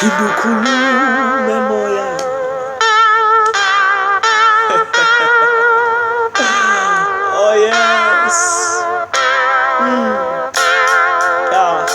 Ngikhulume moya. Oh yes. Yeah.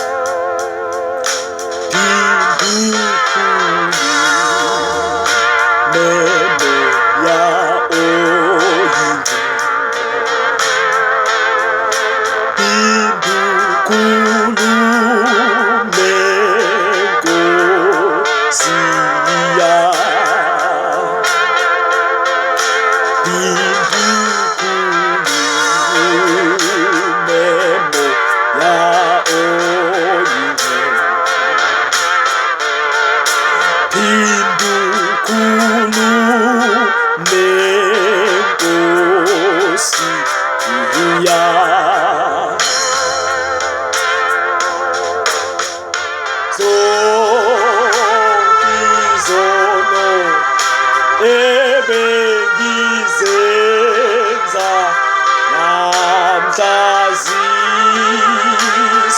Ebengizenza namhlazi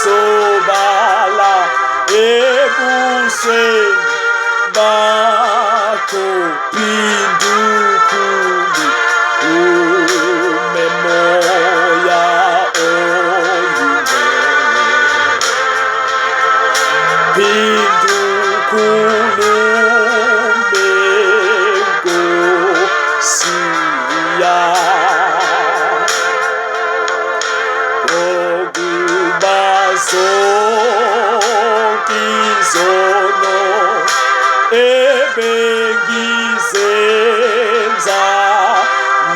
sobala ebusweni bakho pindukhulu umemoya oyingcwele pindukhulu Zonkizono ebengizenza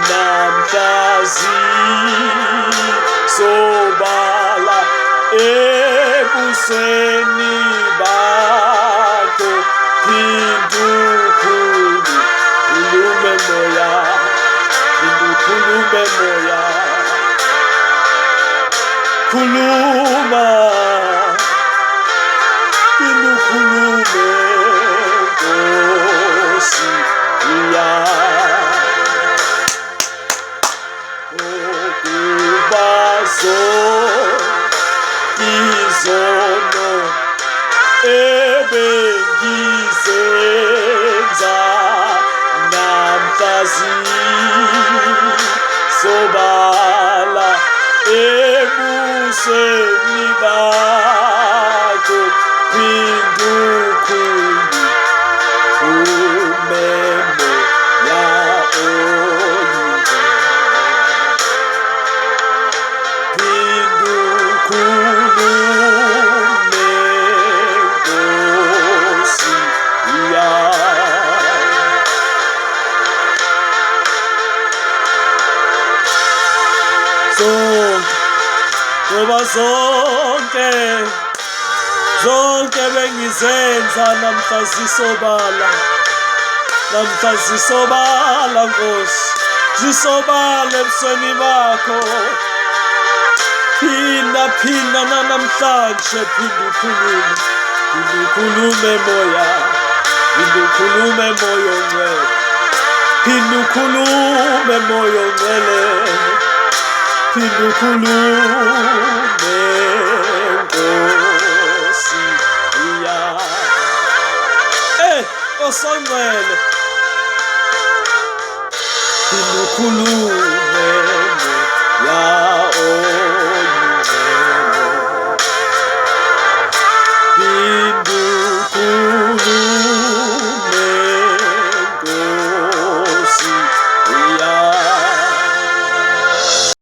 namhlazi sobala ebusweni bakho pindukhulu khulume moya, pindukhulume moya, khuluma khulume Nkosi ya okubazo izono ebengizenza namhlazi sobala ebusweni bakho pindukhulu umemoya oyingcwele pindukhulu Nkosi ya zonke bengizenza namhlazi sobala Nkosi zisobala ebusweni bakho phinda namhlanje pindukhulume moya ongcwele pindukhulume moya ongcwele pindukhulume Nkosi ya Nkosi ongcwele pindukhulume